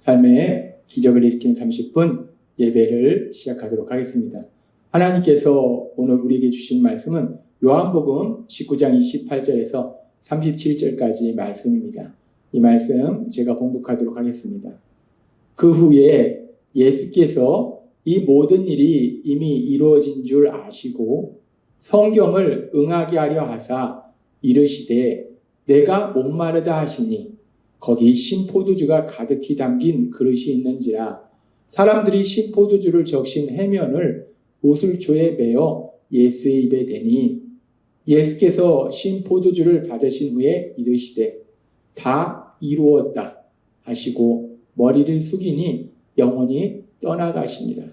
삶의 기적을 일으키는 30분 예배를 시작하도록 하겠습니다. 하나님께서 오늘 우리에게 주신 말씀은 요한복음 19장 28절에서 37절까지 말씀입니다. 이 말씀 제가 봉독하도록 하겠습니다. 그 후에 예수께서 이 모든 일이 이미 이루어진 줄 아시고 성경을 응하게 하려 하사 이르시되 내가 목마르다 하시니 거기 신포도주가 가득히 담긴 그릇이 있는지라 사람들이 신포도주를 적신 해면을 우슬초에 메어 예수의 입에 대니 예수께서 신포도주를 받으신 후에 이르시되 다 이루었다 하시고 머리를 숙이니 영원히 떠나가시니라.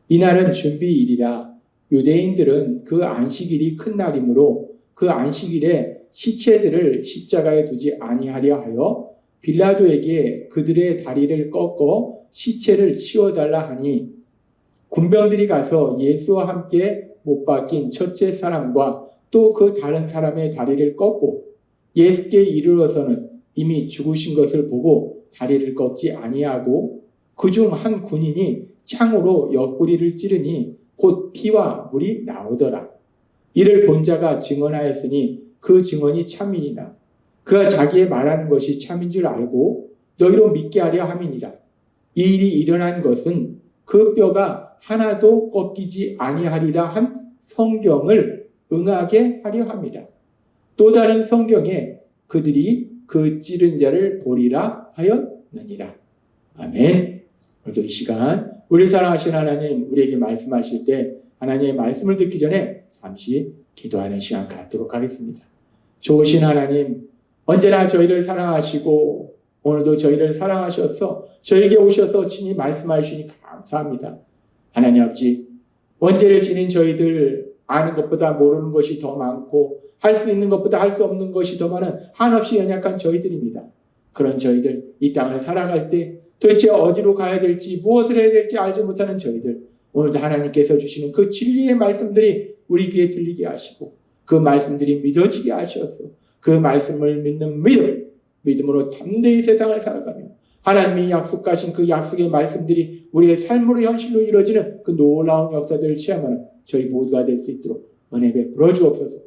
이날은 준비일이라 유대인들은 그 안식일이 큰 날이므로 그 안식일에 시체들을 십자가에 두지 아니하려 하여 빌라도에게 그들의 다리를 꺾어 시체를 치워달라 하니 군병들이 가서 예수와 함께 못 박힌 첫째 사람과 또 그 다른 사람의 다리를 꺾고 예수께 이르러서는 이미 죽으신 것을 보고 다리를 꺾지 아니하고 그중 한 군인이 창으로 옆구리를 찌르니 곧 피와 물이 나오더라. 이를 본 자가 증언하였으니 그 증언이 참이니라. 그가 자기의 말하는 것이 참인 줄 알고 너희로 믿게 하려 함이니라. 이 일이 일어난 것은 그 뼈가 하나도 꺾이지 아니하리라 한 성경을 응하게 하려 함이라. 또 다른 성경에 그들이 그 찌른 자를 보리라 하였느니라. 아멘. 오늘도 이 시간 우리 사랑하신 하나님 우리에게 말씀하실 때 하나님의 말씀을 듣기 전에 잠시 기도하는 시간 갖도록 하겠습니다. 좋으신 하나님 언제나 저희를 사랑하시고 오늘도 저희를 사랑하셔서 저에게 오셔서 친히 말씀하시니 감사합니다. 하나님 아버지 원죄를 지닌 저희들 아는 것보다 모르는 것이 더 많고 할 수 있는 것보다 할 수 없는 것이 더 많은 한없이 연약한 저희들입니다. 그런 저희들 이 땅을 살아갈 때 도대체 어디로 가야 될지 무엇을 해야 될지 알지 못하는 저희들 오늘도 하나님께서 주시는 그 진리의 말씀들이 우리 귀에 들리게 하시고 그 말씀들이 믿어지게 하셔서 그 말씀을 믿는 믿음으로 담대히 세상을 살아가며 하나님이 약속하신 그 약속의 말씀들이 우리의 삶으로 현실로 이루어지는 그 놀라운 역사들을 체험하는 저희 모두가 될 수 있도록 은혜 베풀어 주옵소서.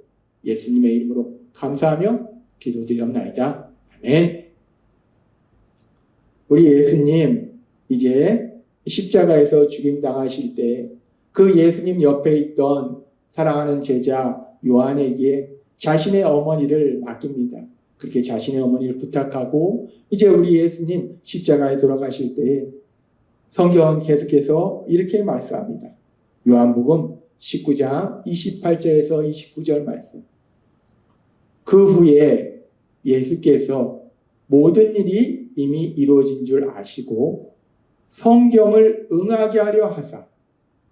예수님의 이름으로 감사하며 기도드리옵나이다. 아멘. 우리 예수님 이제 십자가에서 죽임당하실 때 그 예수님 옆에 있던 사랑하는 제자 요한에게 자신의 어머니를 맡깁니다. 그렇게 자신의 어머니를 부탁하고 이제 우리 예수님 십자가에 돌아가실 때 성경은 계속해서 이렇게 말씀합니다. 요한복음 19장 28절에서 29절 말씀. 그 후에 예수께서 모든 일이 이미 이루어진 줄 아시고 성경을 응하게 하려 하사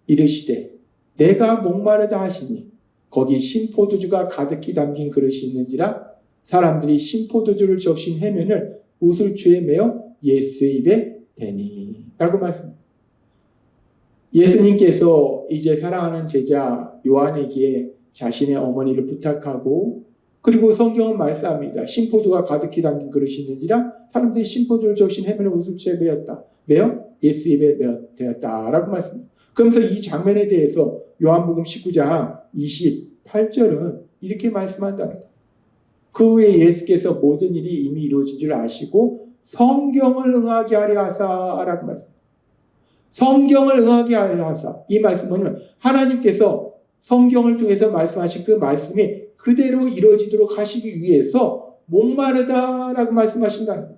이르시되 내가 목마르다 하시니 거기 신포도주가 가득히 담긴 그릇이 있는지라 사람들이 신포도주를 적신 해면을 우슬초에 메어 예수의 입에 대니 라고 말씀합니다. 예수님께서 이제 사랑하는 제자 요한에게 자신의 어머니를 부탁하고 그리고 성경은 말씀합니다. 신포도가 가득히 담긴 그릇이 있는지라 사람들이 신포도를 적신 해면을 우슬초에 메어 예수 입에 되었다라고 말씀합니다. 그러면서 이 장면에 대해서 요한복음 19장 28절은 이렇게 말씀한답니다. 그 후에 예수께서 모든 일이 이미 이루어진 줄 아시고 성경을 응하게 하려 하사라고 말씀합니다. 성경을 응하게 하려 하사. 이 말씀은 뭐냐면 하나님께서 성경을 통해서 말씀하신 그 말씀이 그대로 이루어지도록 하시기 위해서 목마르다라고 말씀하신다는 거예요.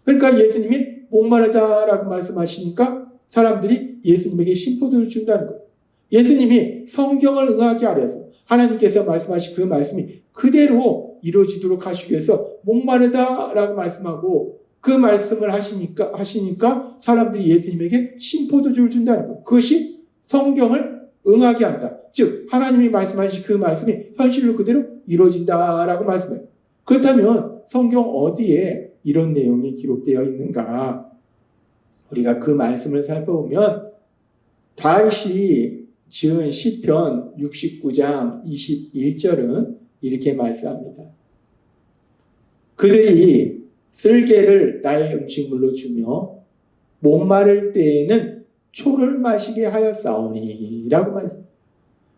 그러니까 예수님이 목마르다라고 말씀하시니까 사람들이 예수님에게 신포도를 준다는 거예요. 예수님이 성경을 응하게 하려서 하나님께서 말씀하신 그 말씀이 그대로 이루어지도록 하시기 위해서 목마르다라고 말씀하고 그 말씀을 하시니까 사람들이 예수님에게 신포도주를 준다는 거예요. 그것이 성경을 응하게 한다. 즉 하나님이 말씀하신 그 말씀이 현실로 그대로 이루어진다라고 말씀해요. 그렇다면 성경 어디에 이런 내용이 기록되어 있는가? 우리가 그 말씀을 살펴보면 다윗이 지은 시편 69장 21절은 이렇게 말씀합니다. 그들이 쓸개를 나의 음식물로 주며 목마를 때에는 초를 마시게 하였사오니 라고 말했습니다.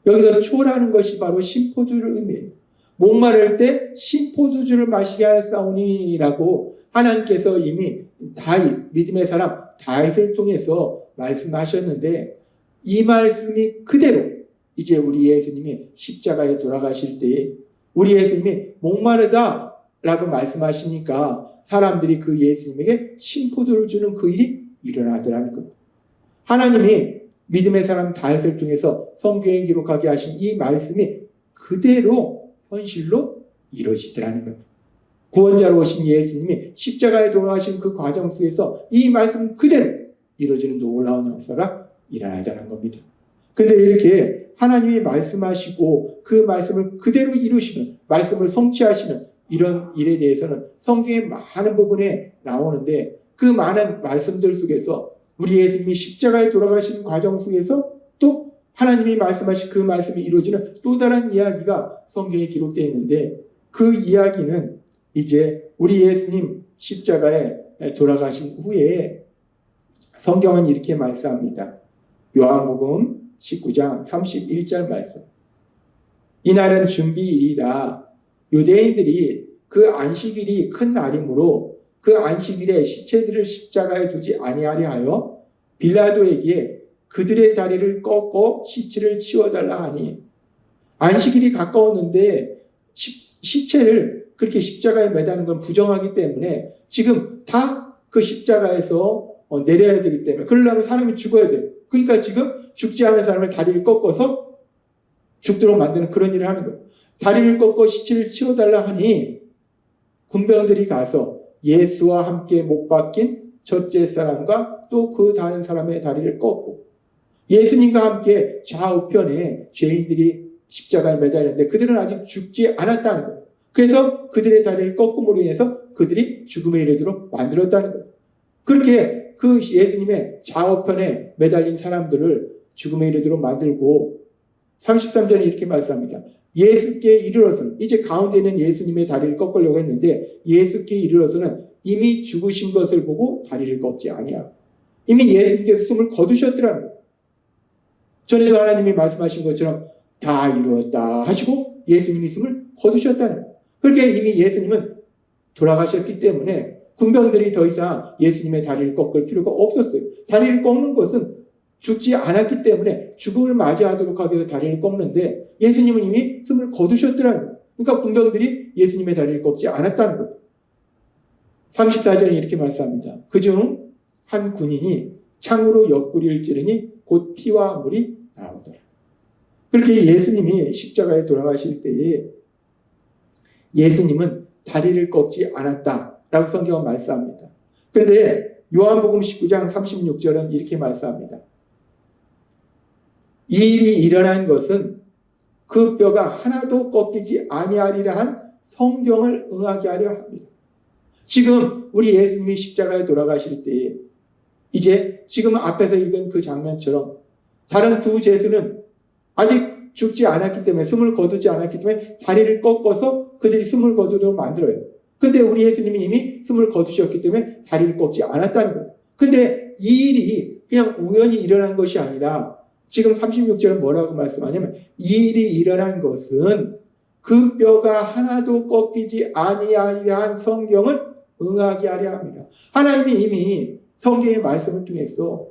여기서 초라는 것이 바로 신포도를 의미해요. 목마를 때 신포도주를 마시게 하였사오니 라고 하나님께서 이미 다윗, 믿음의 사람 다윗을 통해서 말씀하셨는데, 이 말씀이 그대로 이제 우리 예수님이 십자가에 돌아가실 때에 우리 예수님이 목마르다 라고 말씀하시니까 사람들이 그 예수님에게 신포도를 주는 그 일이 일어나더라는 겁니다. 하나님이 믿음의 사람 다윗을 통해서 성경에 기록하게 하신 이 말씀이 그대로 현실로 이루어지더라는 겁니다. 구원자로 오신 예수님이 십자가에 돌아가신 그 과정 속에서 이 말씀 그대로 이루어지는 놀라운 역사가 일어나더라는 겁니다. 그런데 이렇게 하나님이 말씀하시고 그 말씀을 그대로 이루시는, 말씀을 성취하시는 이런 일에 대해서는 성경의 많은 부분에 나오는데, 그 많은 말씀들 속에서 우리 예수님이 십자가에 돌아가시는 과정 속에서 또 하나님이 말씀하신 그 말씀이 이루어지는 또 다른 이야기가 성경에 기록되어 있는데, 그 이야기는 이제 우리 예수님 십자가에 돌아가신 후에 성경은 이렇게 말씀합니다. 요한복음 19장 31절 말씀. 이날은 준비일이라 유대인들이 그 안식일이 큰 날이므로 그 안식일에 시체들을 십자가에 두지 아니하려 하여 빌라도에게 그들의 다리를 꺾어 시체를 치워달라 하니, 안식일이 가까웠는데 시체를 그렇게 십자가에 매다는 건 부정하기 때문에 지금 다 그 십자가에서 내려야 되기 때문에, 그러려면 사람이 죽어야 돼요. 그러니까 지금 죽지 않은 사람을 다리를 꺾어서 죽도록 만드는 그런 일을 하는 거예요. 다리를 꺾어 시체를 치워달라 하니 군병들이 가서 예수와 함께 못 박힌 첫째 사람과 또 그 다른 사람의 다리를 꺾고, 예수님과 함께 좌우편에 죄인들이 십자가에 매달렸는데 그들은 아직 죽지 않았다는 거예요. 그래서 그들의 다리를 꺾음으로 인해서 그들이 죽음에 이르도록 만들었다는 거예요. 그렇게 그 예수님의 좌우편에 매달린 사람들을 죽음에 이르도록 만들고, 33절에 이렇게 말씀합니다. 예수께 이르러서는, 이제 가운데 있는 예수님의 다리를 꺾으려고 했는데 예수께 이르러서는 이미 죽으신 것을 보고 다리를 꺾지 아니하고, 이미 예수님께서 숨을 거두셨더라는 거예요. 전에도 하나님이 말씀하신 것처럼 다 이루었다 하시고 예수님이 숨을 거두셨다는 거예요. 그렇게 이미 예수님은 돌아가셨기 때문에 군병들이 더 이상 예수님의 다리를 꺾을 필요가 없었어요. 다리를 꺾는 것은 죽지 않았기 때문에 죽음을 맞이하도록 하기 위해서 다리를 꺾는데, 예수님은 이미 숨을 거두셨더라는 거예요. 그러니까 군병들이 예수님의 다리를 꺾지 않았다는 거예요. 34절에 이렇게 말씀합니다. 그중 한 군인이 창으로 옆구리를 찌르니 곧 피와 물이 나오더라. 그렇게 예수님이 십자가에 돌아가실 때에 예수님은 다리를 꺾지 않았다라고 성경은 말씀합니다. 그런데 요한복음 19장 36절은 이렇게 말씀합니다. 이 일이 일어난 것은 그 뼈가 하나도 꺾이지 아니하리라 한 성경을 응하게 하려 합니다. 지금 우리 예수님이 십자가에 돌아가실 때에 이제 지금 앞에서 읽은 그 장면처럼 다른 두 죄수는 아직 죽지 않았기 때문에, 숨을 거두지 않았기 때문에 다리를 꺾어서 그들이 숨을 거두도록 만들어요. 근데 우리 예수님이 이미 숨을 거두셨기 때문에 다리를 꺾지 않았다는 거예요. 근데 이 일이 그냥 우연히 일어난 것이 아니라 지금 36절은 뭐라고 말씀하냐면, 이 일이 일어난 것은 그 뼈가 하나도 꺾이지 아니하리라 한 성경을 응하게 하려 합니다. 하나님이 이미 성경의 말씀을 통해서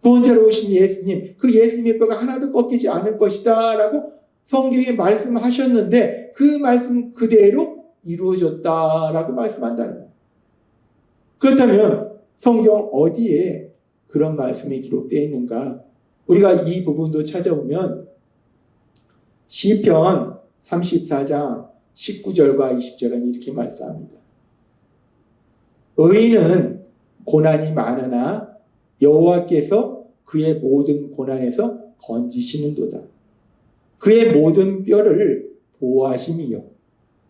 구원자로 오신 예수님, 그 예수님의 뼈가 하나도 꺾이지 않을 것이다 라고 성경에 말씀하셨는데 그 말씀 그대로 이루어졌다라고 말씀한다는 거예요. 그렇다면 성경 어디에 그런 말씀이 기록되어 있는가? 우리가 이 부분도 찾아보면 시편 34장 19절과 20절은 이렇게 말씀합니다. 의인은 고난이 많으나 여호와께서 그의 모든 고난에서 건지시는도다. 그의 모든 뼈를 보호하심이요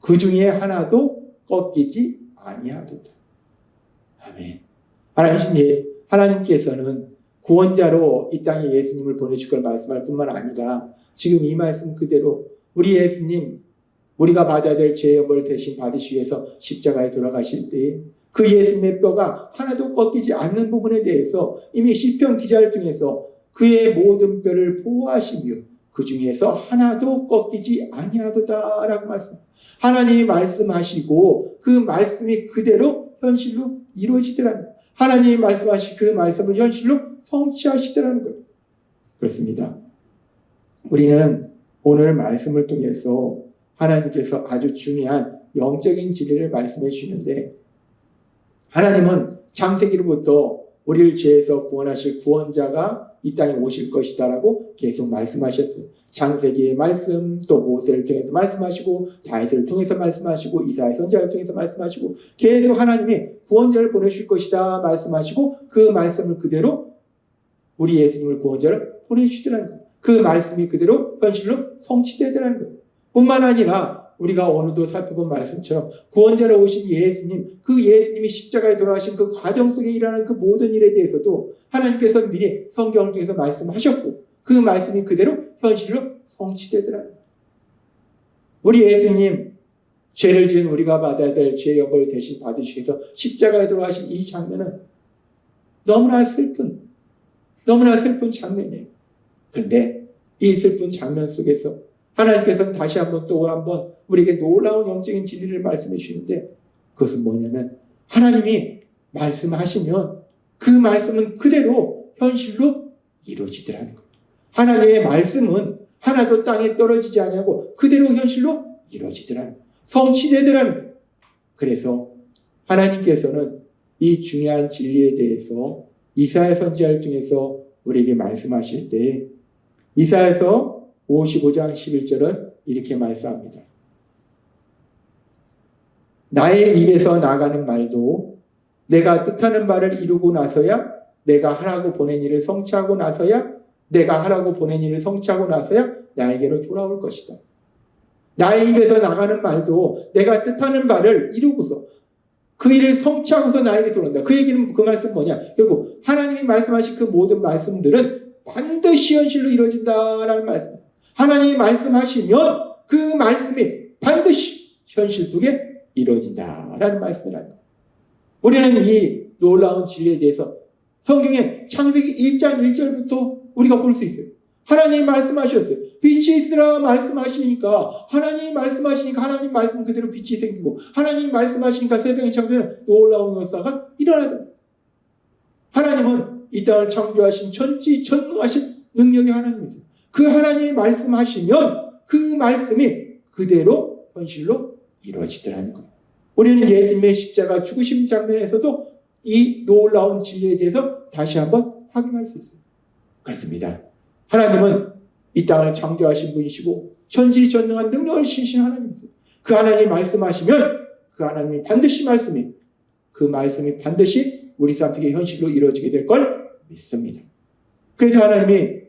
그 중에 하나도 꺾이지 아니하도다. 아멘. 하나님께서는 구원자로 이 땅에 예수님을 보내실 걸 말씀할 뿐만 아니라 지금 이 말씀 그대로 우리 예수님, 우리가 받아야 될 죄의 벌 대신 받으시기 위해서 십자가에 돌아가실 때 그 예수님의 뼈가 하나도 꺾이지 않는 부분에 대해서 이미 시편 기자를 통해서 그의 모든 뼈를 보호하시며 그 중에서 하나도 꺾이지 아니하도다라고 말씀합니다. 하나님이 말씀하시고 그 말씀이 그대로 현실로 이루어지더라는 거예요. 하나님이 말씀하신 그 말씀을 현실로 성취하시더라는 거예요. 그렇습니다. 우리는 오늘 말씀을 통해서 하나님께서 아주 중요한 영적인 진리를 말씀해 주시는데, 하나님은 창세기로부터 우리를 죄에서 구원하실 구원자가 이 땅에 오실 것이다라고 계속 말씀하셨어요. 창세기의 말씀, 또 모세를 통해서 말씀하시고, 다윗을 통해서 말씀하시고, 이사야 선지자를 통해서 말씀하시고, 계속 하나님이 구원자를 보내실 것이다 말씀하시고, 그 말씀을 그대로 우리 예수님을 구원자를 보내주시더라는 거예요. 그 말씀이 그대로 현실로 성취되더라는 거예요. 뿐만 아니라 우리가 오늘도 살펴본 말씀처럼 구원자로 오신 예수님, 그 예수님이 십자가에 돌아가신 그 과정 속에 일어나는 그 모든 일에 대해서도 하나님께서 미리 성경을 통해서 말씀하셨고, 그 말씀이 그대로 현실로 성취되더라는 거예요. 우리 예수님, 죄를 지은 우리가 받아야 될 죄의 연고를 대신 받으시기 위해서 십자가에 돌아가신 이 장면은 너무나 슬픈 장면이에요. 그런데 이 슬픈 장면 속에서 하나님께서는 다시 한번 우리에게 놀라운 영적인 진리를 말씀해 주시는데, 그것은 뭐냐면 하나님이 말씀하시면 그 말씀은 그대로 현실로 이루어지더라는 겁니다. 하나님의 말씀은 하나도 땅에 떨어지지 아니하고 그대로 현실로 이루어지더라는 겁니다. 성취되더라는 겁니다. 그래서 하나님께서는 이 중요한 진리에 대해서 이사야 선지자를 통해서 우리에게 말씀하실 때, 이사야서 55장 11절은 이렇게 말씀합니다. 나의 입에서 나가는 말도 내가 뜻하는 바를 이루고 나서야, 내가 하라고 보낸 일을 성취하고 나서야, 내가 하라고 보낸 일을 성취하고 나서야 나에게로 돌아올 것이다. 나의 입에서 나가는 말도 내가 뜻하는 바를 이루고서 그 일을 성취하고서 나에게 돌아온다. 그 얘기는, 그 말씀은 뭐냐? 결국 하나님이 말씀하신 그 모든 말씀들은 반드시 현실로 이루어진다라는 말씀. 하나님이 말씀하시면 그 말씀이 반드시 현실 속에 이루어진다라는 말씀이랍니다. 우리는 이 놀라운 진리에 대해서 성경의 창세기 1장 1절부터 우리가 볼 수 있어요. 하나님이 말씀하셨어요. 빛이 있으라 말씀하시니까, 하나님이 말씀하시니까 하나님 말씀 그대로 빛이 생기고, 하나님이 말씀하시니까 세상의 창조는 놀라운 역사가 일어나다. 하나님은 이 땅을 창조하신 전지전능하신 능력의 하나님이세요. 그 하나님이 말씀하시면 그 말씀이 그대로 현실로 이루어지더라는 거예요. 우리는 예수님의 십자가 죽으심 장면에서도 이 놀라운 진리에 대해서 다시 한번 확인할 수 있어요. 그렇습니다. 하나님은 이 땅을 창조하신 분이시고 전지전능한 능력을 신신 하나님이세요. 그 하나님이 말씀하시면 그 하나님이 반드시 그 말씀이 반드시 우리 삶 속에 현실로 이루어지게 될 걸 믿습니다. 그래서 하나님이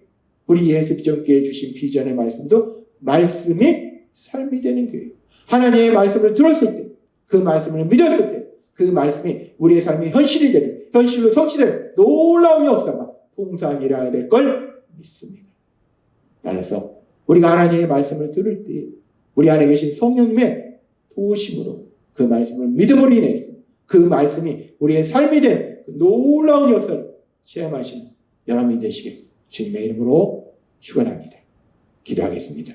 우리 예수 비전교회에 주신 비전의 말씀도 말씀이 삶이 되는 교회예요. 하나님의 말씀을 들었을 때, 그 말씀을 믿었을 때, 그 말씀이 우리의 삶의 현실이 되는, 현실로 성취되는 놀라운 역사가 통상 일어나야 될 걸 믿습니다. 따라서 우리가 하나님의 말씀을 들을 때 우리 안에 계신 성령님의 도우심으로 그 말씀을 믿음으로 인해서 그 말씀이 우리의 삶이 된 그 놀라운 역사를 체험하시는 여러분이 되시길 주님의 이름으로 축원합니다. 기도하겠습니다.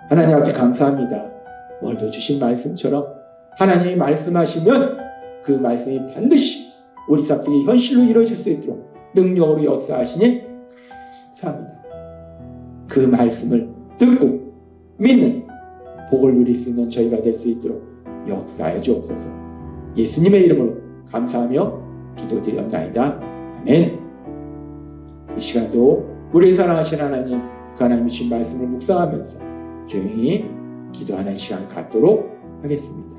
하나님 앞에 감사합니다. 오늘도 주신 말씀처럼 하나님이 말씀하시면 그 말씀이 반드시 우리 삶 속에 현실로 이루어질 수 있도록 능력으로 역사하시니 감사합니다. 그 말씀을 듣고 믿는 복을 누릴 수 있는 저희가 될 수 있도록 역사해 주옵소서. 예수님의 이름으로 감사하며 기도드렸나이다. 아멘. 이 시간도 우리를 사랑하신 하나님, 그 하나님이 주신 말씀을 묵상하면서 조용히 기도하는 시간 갖도록 하겠습니다.